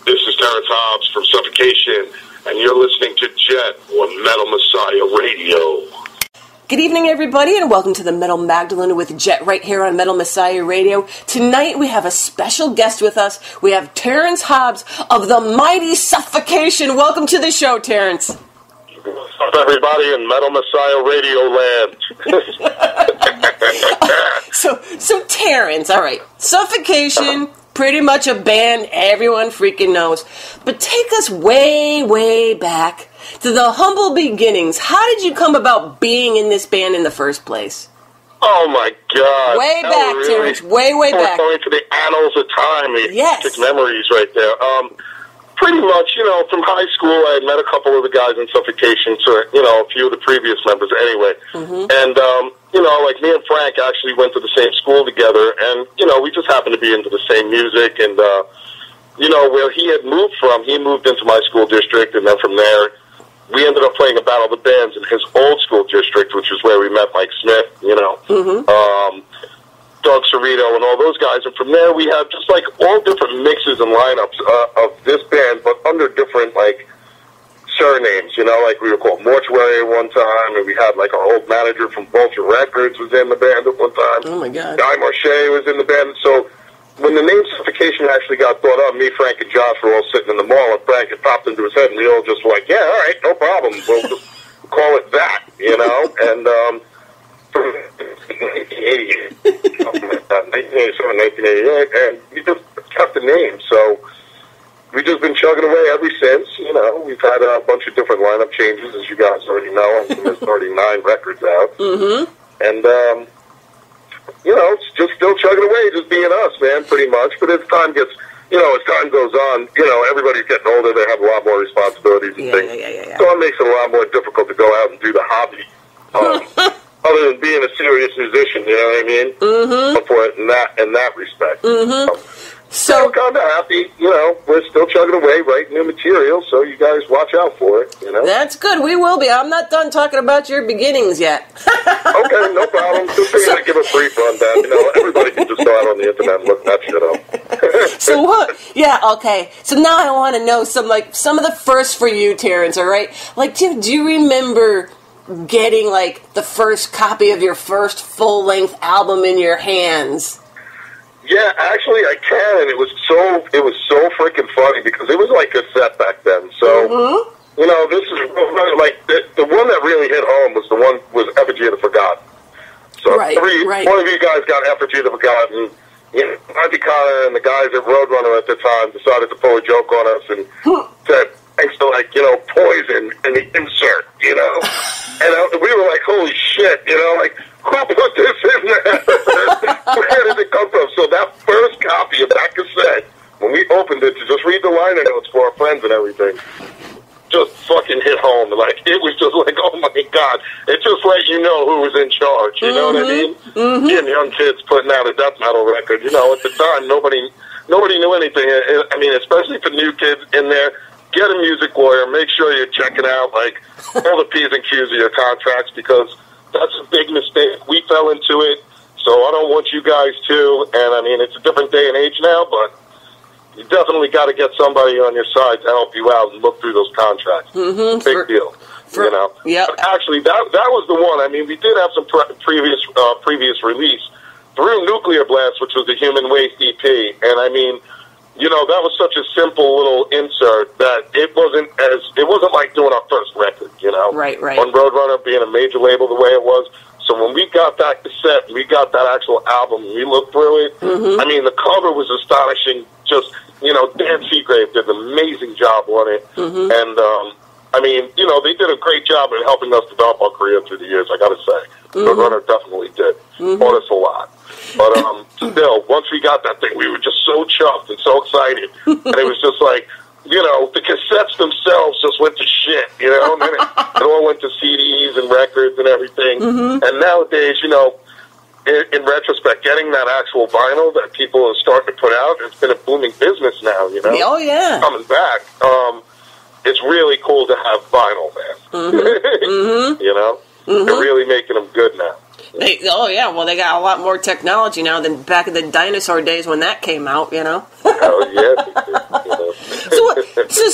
This is Terrance Hobbs from Suffocation, and you're listening to Jet on Metal Messiah Radio. Good evening, everybody, and welcome to the Metal Magdalene with Jet right here on Metal Messiah Radio. Tonight we have a special guest with us. We have Terrance Hobbs of the mighty Suffocation. Welcome to the show, Terrance. What's up, everybody in Metal Messiah Radio land? So Terrance, all right, Suffocation, pretty much a band everyone freaking knows. But take us way, way back to the humble beginnings. How did you come about being in this band in the first place? Oh, my God. Way back, really, Terrance. Way back. Going to the annals of time. Yes. Memories right there. Pretty much, from high school, I had met a couple of the guys in Suffocation, so, a few of the previous members anyway. Mm-hmm. And, like me and Frank actually went to the same school together, and, we just happened to be into the same music, and, where he had moved from, he moved into my school district, and then from there, we ended up playing a battle of the bands in his old school district, which is where we met Mike Smith, Doug Cerrito and all those guys. And from there, we had just, all different mixes and lineups of this band, but under different, surnames, we were called Mortuary at one time, and we had, our old manager from Vulture Records was in the band at one time. Oh, my God. Guy Marche was in the band. So when the name Suffocation actually got thought up, me, Frank, and Josh were all sitting in the mall, and Frank had popped into his head, and we all just were like, yeah, all right, no problem. We'll just call it that, and from 1988, 1988, and we just kept the name, so we've just been chugging away ever since. We've had a bunch of different lineup changes, as you guys already know. There's already 9 records out. Mm-hmm. And, it's just still chugging away, just being us, man, pretty much. But as time gets, as time goes on, everybody's getting older. They have a lot more responsibilities and things. Yeah. So it makes it a lot more difficult to go out and do the hobby. Other than being a serious musician, you know what I mean? Mm-hmm. For it in that respect. Mm-hmm. So I'm kind of happy, we're still chugging away, writing new material, so you guys watch out for it, That's good, we will be. I'm not done talking about your beginnings yet. Okay, no problem. Just figured I'd give a brief rundown. Everybody can just go out on the internet and look that shit up. So what? Yeah, okay. So now I want to know some of the first for you, Terrance, all right? Do you remember getting, the first copy of your first full-length album in your hands? Yeah, actually, I can, and it was so freaking funny because it was like cassette back then. So, this is the one that really hit home was Effigy of the Forgotten. So, right. One of you guys got Effigy of the Forgotten. Monty Connor and the guys at Roadrunner at the time decided to pull a joke on us and said, thanks to Poison and the insert, and we were like, holy shit, who put this in there? Where did it come from? So that first copy of that cassette, when we opened it to just read the liner notes for our friends and everything, just fucking hit home. It was just like, oh my God. It just let you know who was in charge, you know what I mean? Mm-hmm. Getting young kids putting out a death metal record, at the time, nobody knew anything. I mean, especially for new kids in there, get a music lawyer, make sure you're checking out, all the P's and Q's of your contracts, because that's a big mistake. We fell into it, so I don't want you guys to. And, I mean, it's a different day and age now, but you definitely got to get somebody on your side to help you out and look through those contracts. Mm-hmm. Big deal, Yeah. Actually, that was the one. I mean, we did have some previous release through Nuclear Blast, which was the Human Waste EP. And, I mean, that was such a simple little insert that it wasn't like doing our first record, Right. On Roadrunner being a major label the way it was. So when we got that cassette, we got that actual album, we looked through it. Mm-hmm. I mean, the cover was astonishing. Just, Dan Seagrave did an amazing job on it. Mm-hmm. And, I mean, they did a great job in helping us develop our career through the years, I got to say. Mm-hmm. Roadrunner definitely did. Mm-hmm. Taught us a lot. But still, once we got that thing, we were just so chuffed and so excited. And it was just like, the cassettes themselves just went to shit, and then it all went to CDs and records and everything. Mm-hmm. And nowadays, in retrospect, getting that actual vinyl that people are starting to put out, it's been a booming business now, Oh, yeah. Coming back. It's really cool to have vinyl, man. Mm-hmm. Mm-hmm. They're really making them good now. They got a lot more technology now than back in the dinosaur days when that came out, Hell yeah. So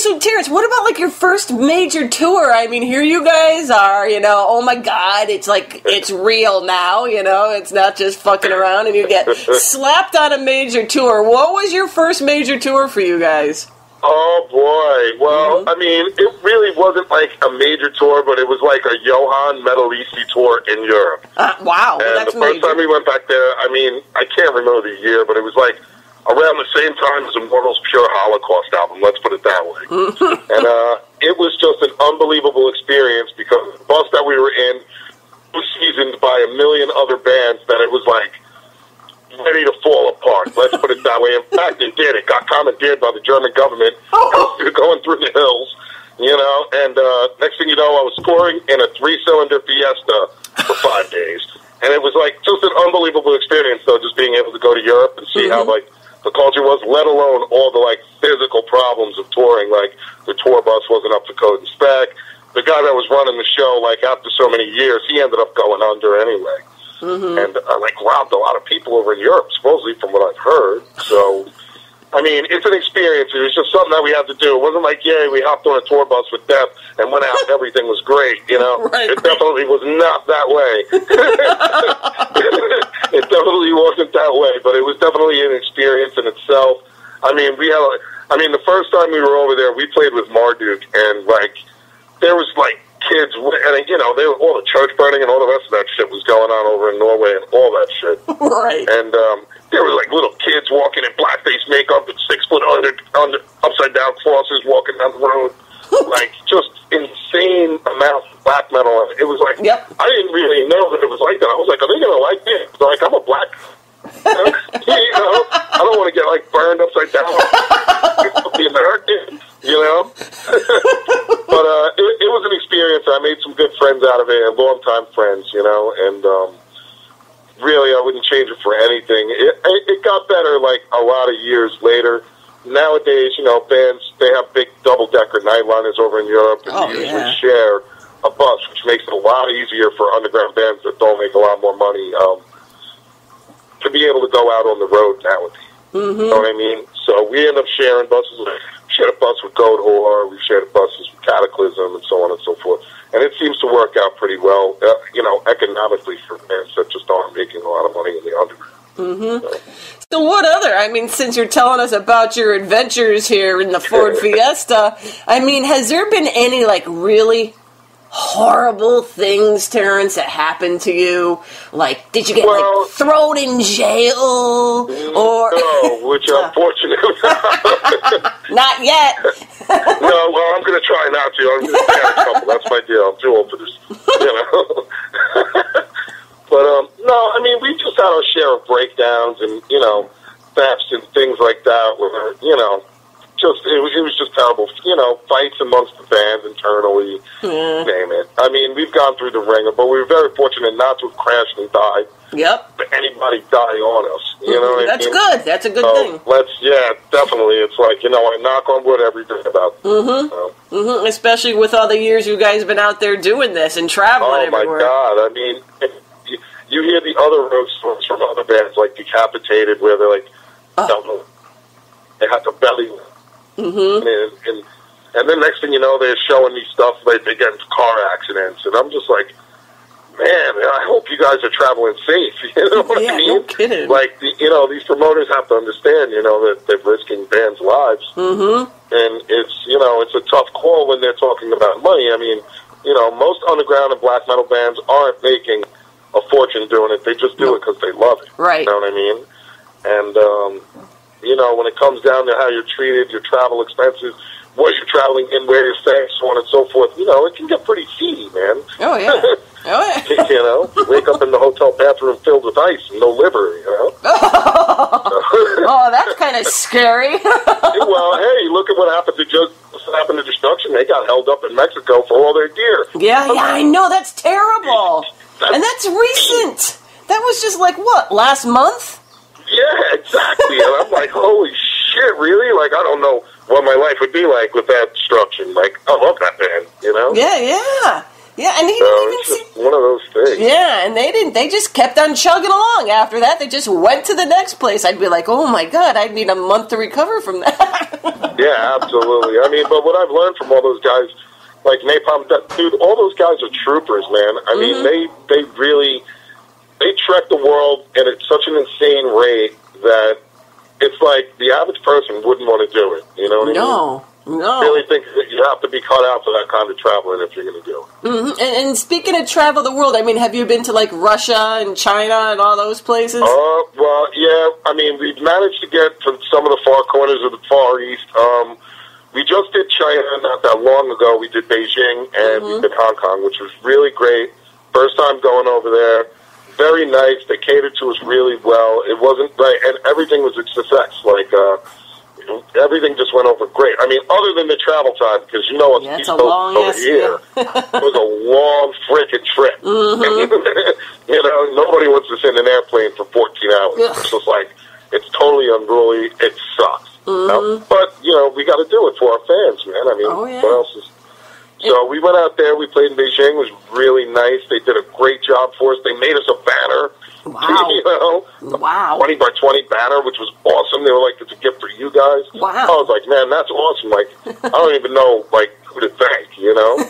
So Terrance, what about like your first major tour? I mean, here you guys are, oh my God, it's like, it's real now, it's not just fucking around, and you get slapped on a major tour. What was your first major tour for you guys? Oh, boy. Well, I mean, it really wasn't like a major tour, but it was like a Johann Metalisi tour in Europe. Wow. And that's the first time we went back there, I mean, I can't remember the year, but it was like around the same time as Immortal's Pure Holocaust album, let's put it that way. And it was just an unbelievable experience because the bus that we were in was seasoned by a million other bands that it was like ready to fall apart. Let's put it that way. In fact, it did. It got commandeered by the German government going through the hills, and next thing you know, I was touring in a 3-cylinder Fiesta for 5 days. And it was like just an unbelievable experience, though, just being able to go to Europe and see how, like, the culture was, let alone all the, like, physical problems of touring. Like, the tour bus wasn't up to code and spec. The guy that was running the show, like, after so many years, he ended up going under anyway. And, like, robbed a lot of people over in Europe, supposedly, from what I've heard. So, I mean, it's an experience. It was just something that we had to do. It wasn't like, yay, we hopped on a tour bus with Death and went out and everything was great, Right. It definitely was not that way. It definitely wasn't that way, but it was definitely an experience in itself. I mean, the first time we were over there, we played with Marduk, and, like, there was, like, kids, and they were all the church burning and all the rest of that shit was going on over in Norway and all that shit. Right. And there were like little kids walking in blackface makeup and 6 foot under upside down crosses walking down the road, like just insane amounts of black metal. It was like I didn't really know that it was like that. I was like, are they gonna like me? They're like, I'm a black. I don't want to get like burned upside down. The American. But it was an experience. I made some good friends out of it, and long-time friends, and really I wouldn't change it for anything. It got better, like, a lot of years later. Nowadays, bands, they have big double-decker nightliners over in Europe, and they usually share a bus, which makes it a lot easier for underground bands that don't make a lot more money to be able to go out on the road nowadays. You know what I mean? So we end up sharing buses. We shared a bus with Goat Whore. We shared buses with Cataclysm and so on and so forth. And it seems to work out pretty well, economically for bands that just aren't making a lot of money in the underground. So what other, since you're telling us about your adventures here in the Ford Fiesta, has there been any, like, really horrible things, Terrance, that happened to you? Like, did you get, thrown in jail? Or no, which unfortunately... Not yet. No, well, I'm going to try not to. I'm going to stay out of trouble. That's my deal. I'm too old for this, But, no, we just had our share of breakdowns and, thefts and things like that where, it was just terrible, fights amongst the bands internally, name it. We've gone through the ringer, but we were very fortunate not to have crashed and died. Yep. But anybody die on us, you know what That's good. That's a good thing. Definitely. It's like, I knock on wood every day about it. Especially with all the years you guys have been out there doing this and traveling everywhere. Oh, my God. You hear the other road stories from other bands, like Decapitated, where they're like, they had the belly. And then next thing you know, they're showing me stuff like they get into car accidents, and I'm just like, man, I hope you guys are traveling safe. You know what I mean? No kidding. Like, these promoters have to understand, that they're risking bands' lives, and it's a tough call when they're talking about money. Most underground and black metal bands aren't making a fortune doing it. They just do it because they love it. Right. You know what I mean? And when it comes down to how you're treated, your travel expenses, what you're traveling in, where you're staying, so on and so forth, it can get pretty seedy, man. Oh, yeah. Wake up in the hotel bathroom filled with ice and no liver, Oh, that's kind of scary. Well, hey, look at what happened to Destruction. They got held up in Mexico for all their gear. Yeah, I know. That's terrible. And that's recent. That was just like, last month? Yeah, exactly. And I'm like, holy shit, really? Like, I don't know what my life would be like with that Destruction. Like, I love that band, Yeah. Yeah, and he didn't even see one of those things. Yeah, and they just kept on chugging along. After that, they just went to the next place. I'd be like, oh my God, I'd need a month to recover from that. Yeah, Yeah, absolutely. I mean, but what I've learned from all those guys, like Napalm, dude, all those guys are troopers, man. I mean, they really, they trek the world at such an insane rate that it's like the average person wouldn't want to do it. You know what I mean? No. I really think that you have to be cut out for that kind of traveling if you're going to do it. Mm-hmm. And speaking of travel the world, I mean, have you been to, like, Russia and China and all those places? Well, yeah. I mean, we've managed to get to some of the far corners of the Far East. We just did China not that long ago. We did Beijing, and we did Hong Kong, which was really great. First time going over there. Very nice. They catered to us really well. It wasn't, like, and everything was a success. Like, everything just went over great. I mean, other than the travel time, because you know it's over here. It was a long freaking trip. You know, nobody wants to sit in an airplane for 14 hours. It's just like, it's totally unruly. It sucks. You know? But, you know, we got to do it for our fans, man. I mean, what else is... So we went out there. We played in Beijing. It was really nice. They did a great job for us. They made us a banner. Wow. You know? Wow. 20 by 20 banner, which was awesome. They were like, it's a gift for you guys. Wow. I was like, man, that's awesome. Like, I don't even know, like, who to thank, you know?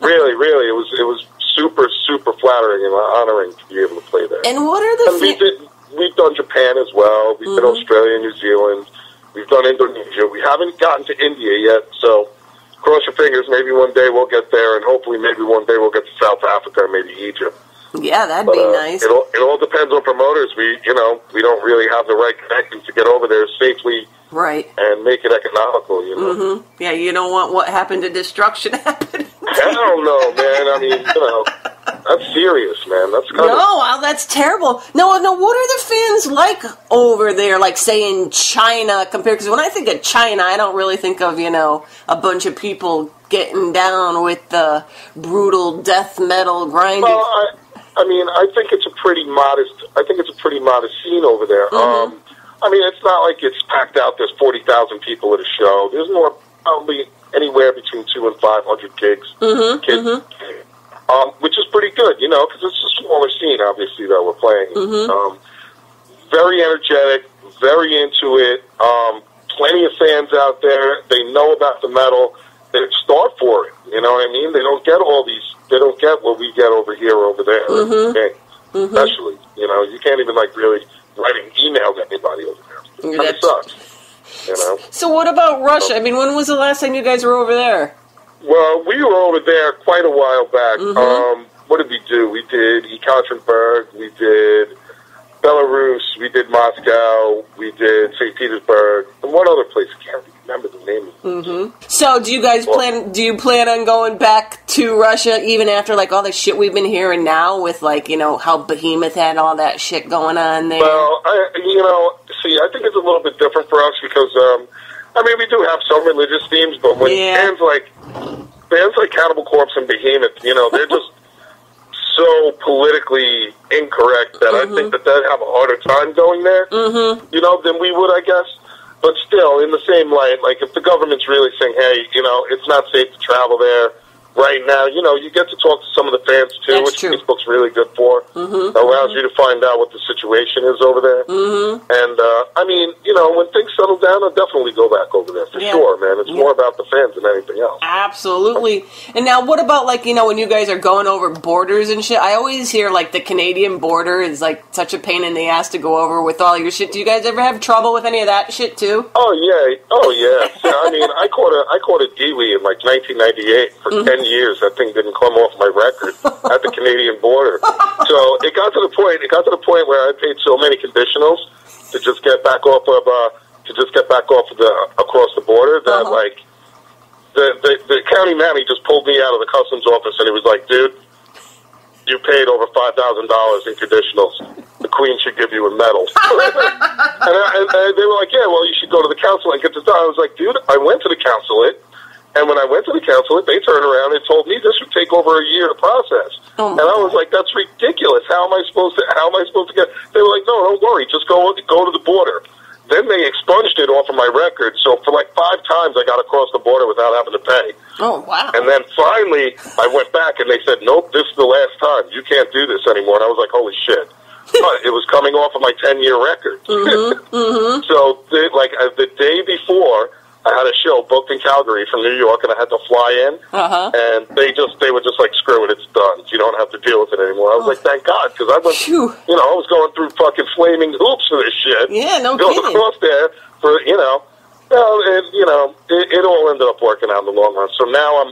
Really, really. It was super, super flattering and honoring to be able to play there. And what are the... We've done Japan as well. We've did Australia, New Zealand. We've done Indonesia. We haven't gotten to India yet, so... Cross your fingers, maybe one day we'll get there, and hopefully maybe one day we'll get to South Africa or maybe Egypt. Yeah, that'd be nice. It all depends on promoters. We don't really have the right connections to get over there safely, right, and make it economical. You know. Yeah, you don't want what happened to Destruction happen. Hell no, man. I mean, you know, that's serious, man. That's kind of... Well, that's terrible. No. What are the fans like over there? Like, say, in China, compared? Because when I think of China, I don't really think of, you know, a bunch of people getting down with the brutal death metal grinding. Well, I mean, I think it's a pretty modest scene over there. I mean, it's not like it's packed out. There's 40,000 people at a show. There's more, probably anywhere between 200 and 500 kids, which is pretty good, you know, because it's a smaller scene, obviously, that we're playing. Very energetic, very into it. Plenty of fans out there. They know about the metal. They starve for it. You know what I mean? They don't get what we get over here or over there. Especially, you know, you can't even, like, really write an email to anybody over there. It kind of sucks. You know? So what about Russia? I mean, when was the last time you guys were over there? Well, we were over there quite a while back. What did we do? We did Ekaterinburg, we did Belarus, we did Moscow, we did St. Petersburg, and one other place. I can't remember the name of it. So do you guys plan on going back to Russia even after, like, all the shit we've been hearing now with, like, you know, how Behemoth had all that shit going on there? Well, I think it's a little bit different for us because, I mean, we do have some religious themes, but when bands like Cannibal Corpse and Behemoth, you know, they're just so politically incorrect that I think that they'd have a harder time going there, you know, than we would, I guess. But still, in the same light, like, if the government's really saying, hey, you know, it's not safe to travel there right now, you know, you get to talk to some of the fans, too, which Facebook's really good for. It allows you to find out what the situation is over there. And, I mean, you know, when things settle down, I'll definitely go back over there, for sure, man. It's more about the fans than anything else. Absolutely. And now, what about, like, you know, when you guys are going over borders and shit? I always hear, like, the Canadian border is, like, such a pain in the ass to go over with all your shit. Do you guys ever have trouble with any of that shit, too? Oh, yeah. I mean, I caught a Dewey in, like, 1998 for 10 years. That thing didn't come off my record at the Canadian border. So it got to the point where I paid so many conditionals to just get back off of across the border that like the county man, he just pulled me out of the customs office and he was like, dude, you paid over $5,000 in conditionals. The Queen should give you a medal. and they were like, yeah, well, you should go to the consulate and get this done. I was like, dude, I went to the consulate. And when I went to the consulate, they turned around and told me this would take over a year to process. And I was like, "That's ridiculous. How am I supposed to get?" They were like, "No, don't worry. Just go to the border." Then they expunged it off of my record. So for like 5 times, I got across the border without having to pay. Oh wow! And then finally, I went back and they said, "Nope, this is the last time. You can't do this anymore." And I was like, "Holy shit!" But it was coming off of my 10-year record. So the day before, I had a show booked in Calgary from New York, and I had to fly in, and they were just like, screw it, it's done. You don't have to deal with it anymore. I was like, thank God, because I was, I was going through fucking flaming hoops for this shit. Yeah, no going kidding. across there for, it all ended up working out in the long run. So now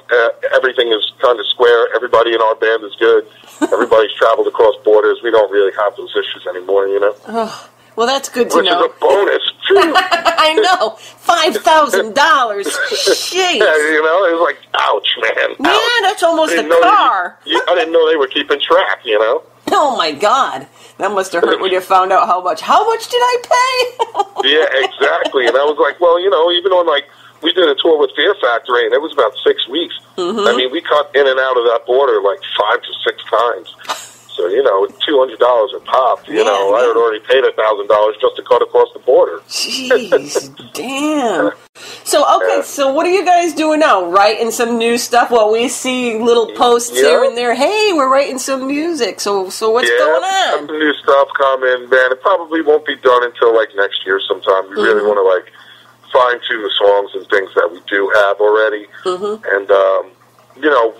everything is kind of square. Everybody in our band is good. Everybody's traveled across borders. We don't really have those issues anymore, Oh, well, that's good to know. Which is a bonus. I know. $5,000. Jeez. Yeah, it was like, ouch, man. Ouch. Man, that's almost a car. I didn't know they were keeping track, Oh, my God. That must have hurt when you found out how much. How much did I pay? Yeah, exactly. And I was like, well, even on, we did a tour with Fear Factory, and it was about 6 weeks. Mm-hmm. I mean, we cut in and out of that border 5 to 6 times. So, $200 a pop. I had already paid $1,000 just to cut across the border. Jeez, damn. So, okay, so what are you guys doing now? Writing some new stuff? Well, we see little posts here and there. Hey, we're writing some music. So what's going on? Some new stuff coming, man. It probably won't be done until, next year sometime. We really want to, fine-tune the songs and things that we do have already. Mm-hmm. And,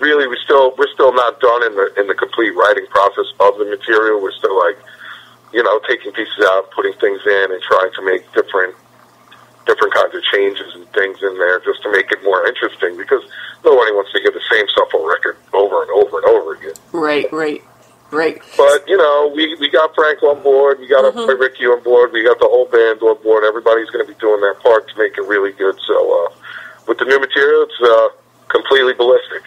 really, we're still not done in the complete writing process of the material. We're still taking pieces out, putting things in, and trying to make different kinds of changes and things in there just to make it more interesting. Because nobody wants to get the same stuff on record over and over and over again. Right. But we got Frank on board. We got Ricky on board. We got the whole band on board. Everybody's going to be doing their part to make it really good. So with the new material, it's completely ballistic.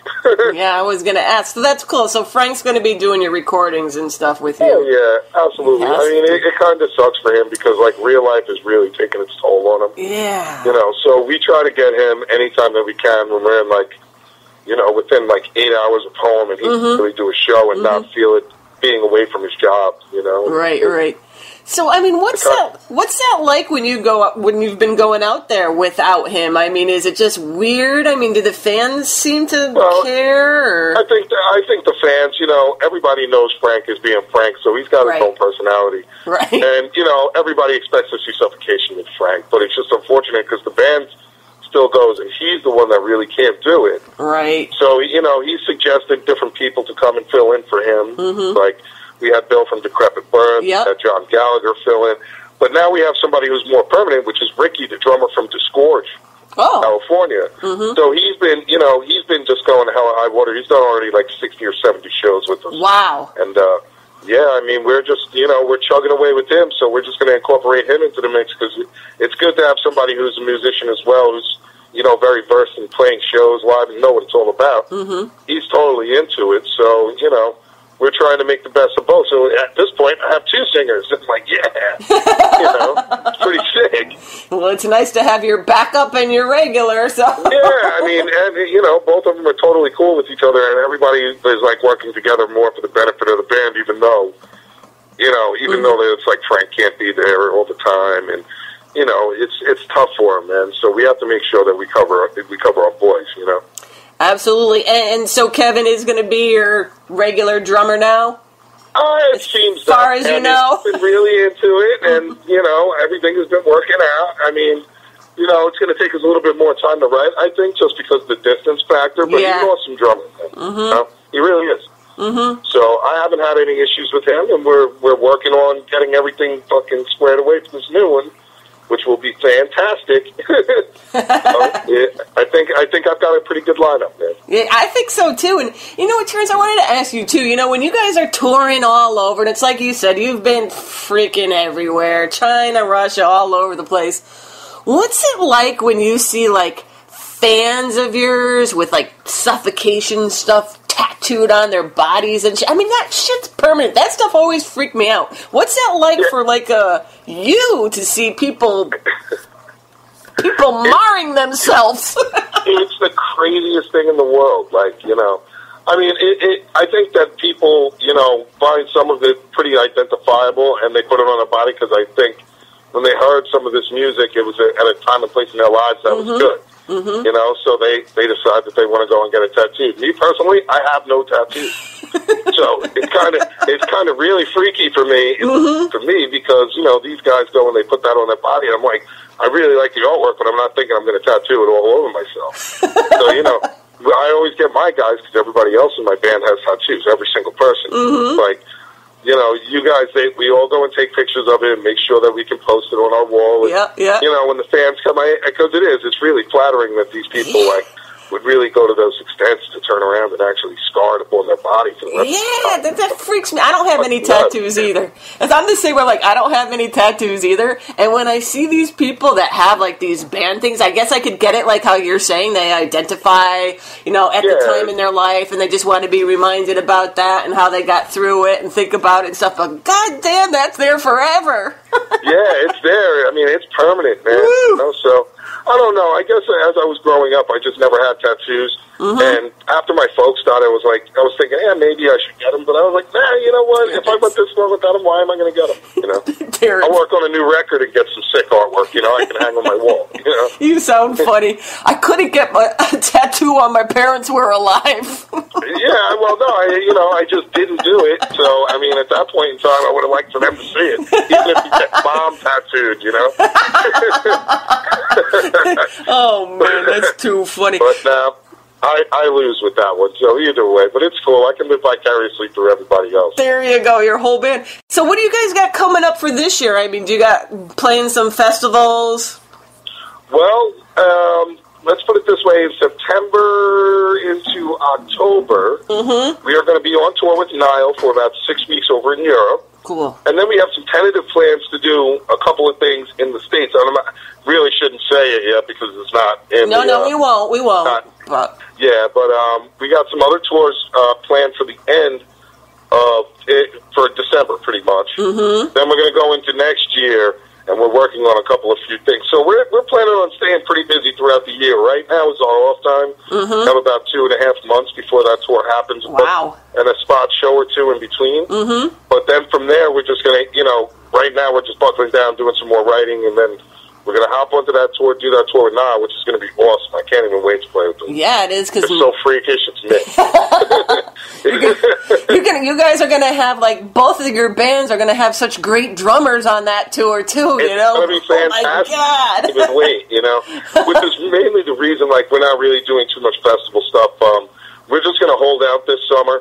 Yeah, I was going to ask. So that's cool. So Frank's going to be doing your recordings and stuff with you. Oh, yeah, absolutely. I mean, it kind of sucks for him because, real life is really taking its toll on him. Yeah. So we try to get him anytime that we can when we're in, within, 8 hours of home, and he can really do a show and not feel it being away from his job, Right. So, I mean, what's that like when you've been going out there without him? I mean, is it just weird? I mean, do the fans seem to care? Or? I think the fans, everybody knows Frank is being Frank, so he's got his own personality. Right. And, everybody expects to see Suffocation with Frank, but it's just unfortunate because the band still goes, and he's the one that really can't do it. Right. So, he suggested different people to come and fill in for him, we had Bill from Decrepit Burns, we had John Gallagher fill in. But now we have somebody who's more permanent, which is Ricky, the drummer from Disgorge, California. Mm-hmm. So he's been just going hell or high water. He's done already 60 or 70 shows with us. Wow. And, we're just, we're chugging away with him, so we're just going to incorporate him into the mix because it's good to have somebody who's a musician as well, who's, very versed in playing shows live and know what it's all about. Mm-hmm. He's totally into it, so, we're trying to make the best of both. So at this point, I have 2 singers. It's it's pretty sick. Well, it's nice to have your backup and your regular. So yeah, I mean, and both of them are totally cool with each other, and everybody is working together more for the benefit of the band, even though though it's Frank can't be there all the time, and it's tough for him, man. So we have to make sure that we cover our boys, Absolutely. And so Kevin is going to be your regular drummer now? It seems as far as you know. He's been really into it, and, everything has been working out. I mean, it's going to take us a little bit more time to write, I think, just because of the distance factor, but he's an awesome drummer. Mm-hmm. He really is. Mm-hmm. So I haven't had any issues with him, and we're working on getting everything fucking squared away for this new one, which will be fantastic. I think I've got a pretty good lineup, man. Yeah, I think so too. And Terrance, I wanted to ask you too. When you guys are touring all over, and it's like you said, you've been freaking everywhere, China, Russia, all over the place. What's it like when you see fans of yours with Suffocation stuff tattooed on their bodies and shit? I mean, that shit's permanent. That stuff always freaked me out. What's that like for you to see people marring themselves? It's the craziest thing in the world. I mean, I think that people, find some of it pretty identifiable and they put it on their body because I think when they heard some of this music, it was at a time and place in their lives that was good. You know, so they decide that they want to go and get a tattoo. Me personally, I have no tattoos. So it's kind of really freaky for me, because, you know, these guys go and they put that on their body, and I'm like, I really like the artwork, but I'm not thinking I'm going to tattoo it all over myself. So, you know, I always get my guys, because everybody else in my band has tattoos, every single person. Like, you know, you guys, we all go and take pictures of it and make sure that we can post it on our wall. And, you know, when the fans come, because it's really flattering that these people, like, would really go to those extents to turn around and actually scar it upon their body for the rest of the time. That freaks me. I don't have any tattoos either. As I'm the same way, like, I don't have any tattoos either. And when I see these people that have, like, these band things, I guess I could get it, like how you're saying, they identify, you know, at the time in their life, and they just want to be reminded about that and how they got through it and think about it and stuff. But goddamn, that's there forever. Yeah, it's there. I mean, it's permanent, man. You know, so I don't know. I guess as I was growing up, I just never had tattoos. And after my folks died, I was thinking, maybe I should get them. But I was like, nah, you know what? If I went this long without them, why am I going to get them? You know, I'll work on a new record and get some sick artwork. You know, I can hang on my wall. You know, you sound funny. I couldn't get a tattoo while my parents were alive. Yeah, well, no, I just didn't do it. So, I mean, at that point in time, I would have liked for them to see it, even if you get mom tattooed. You know. Oh man, that's too funny. But I lose with that one, so either way. But it's cool. I can live vicariously through everybody else. There you go, your whole band. So what do you guys got coming up for this year? I mean, do you got playing some festivals? Well, let's put it this way. In September into October, we are going to be on tour with Nile for about 6 weeks over in Europe. Cool. And then we have some tentative plans to do a couple of things in the States. I really shouldn't say it yet because it's not in we won't. We won't. But we got some other tours planned for the end of it, for December, pretty much. Then we're going to go into next year, and we're working on a couple of few things. So we're planning on staying pretty busy throughout the year. Right now is our off time. We have about 2.5 months before that tour happens. Wow. And a spot show or two in between. But then from there, we're just going to, right now we're just buckling down, doing some more writing, and then we're going to hop onto that tour, do that tour with Nile, which is going to be awesome. I can't even wait to play with them. Yeah, it is. It's so freakish, it's me. You guys are going to have, like, both of your bands are going to have such great drummers on that tour, too, It's going to be fantastic. Oh, my God. Even wait, which is mainly the reason, like, we're not really doing too much festival stuff. We're just going to hold out this summer.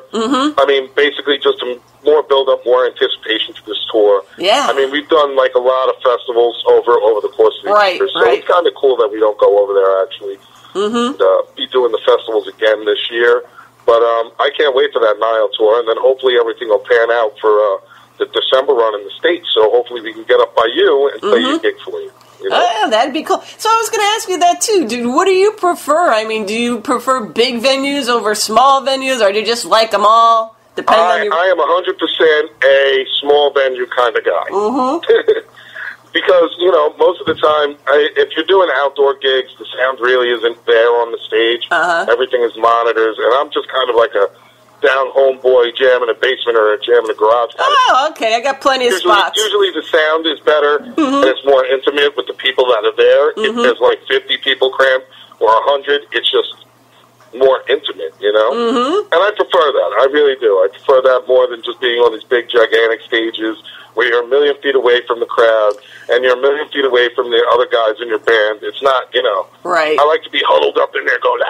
I mean, basically just to build up more anticipation for this tour. Yeah. I mean, we've done, like, a lot of festivals over the course of the year. So it's kind of cool that we don't go over there, actually. And, be doing the festivals again this year. But I can't wait for that Nile tour, and then hopefully everything will pan out for the December run in the States. So hopefully we can get up by you and play your gig for you. Oh, that'd be cool. So I was going to ask you that, too. Dude, what do you prefer? I mean, do you prefer big venues over small venues, or do you just like them all? I am 100% a small venue kind of guy. Because, most of the time, if you're doing outdoor gigs, the sound really isn't there on the stage. Everything is monitors, and I'm just kind of like a down-home boy jam in a basement or a jam in a garage. Oh, okay. I got plenty of spots. Usually the sound is better, and it's more intimate with the people that are there. If there's like 50 people crammed or 100, it's just more intimate, And I prefer that. I really do. I prefer that more than just being on these big, gigantic stages where you're a million feet away from the crowd and you're a million feet away from the other guys in your band. It's not, Right. I like to be huddled up in there going,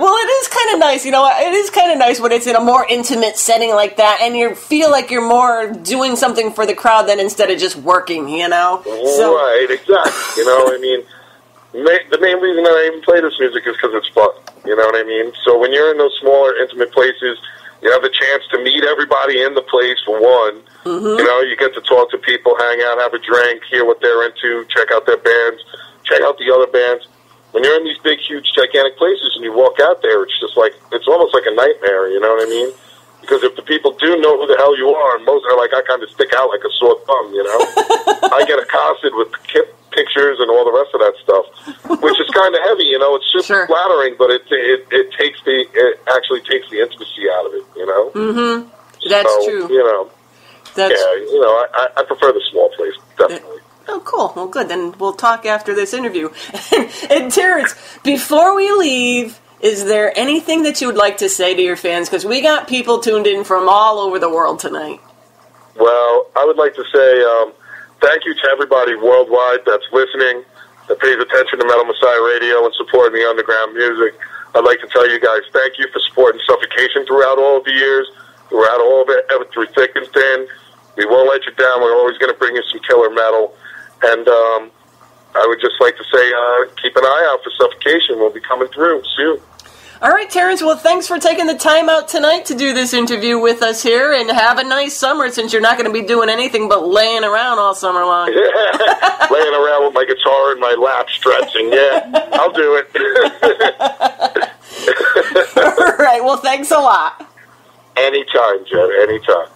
Well, it is kind of nice, it is kind of nice when it's in a more intimate setting like that and you feel like you're more doing something for the crowd than instead of just working, So, right, exactly. I mean, the main reason that I even play this music is because it's fun. You know what I mean? So when you're in those smaller, intimate places, you have the chance to meet everybody in the place for one. You get to talk to people, hang out, have a drink, hear what they're into, check out their bands, check out the other bands. When you're in these big, huge, gigantic places and you walk out there, it's just like, it's almost like a nightmare, you know what I mean? Because if the people do know who the hell you are, and most are like, I kind of stick out like a sore thumb, I get accosted with pictures and all the rest of that stuff, which is kind of heavy, It's just flattering, but it actually takes the intimacy out of it, That's true. I prefer the small place, definitely. Oh, cool. Well, good. Then we'll talk after this interview. And Terrance, before we leave, is there anything that you would like to say to your fans? Because we got people tuned in from all over the world tonight. Well, I would like to say thank you to everybody worldwide that's listening, that pays attention to Metal MessiahRadio and supporting the underground music. I'd like to tell you guys thank you for supporting Suffocation throughout all of the years, throughout all of it, through thick and thin. We won't let you down. We're always going to bring you some killer metal. And I would just like to say keep an eye out for Suffocation. We'll be coming through soon. All right, Terrance, well, thanks for taking the time out tonight to do this interview with us here, and have a nice summer since you're not going to be doing anything but laying around all summer long. Yeah, laying around with my guitar in my lap stretching. Yeah, I'll do it. All right, well, thanks a lot. Anytime, Jen, anytime.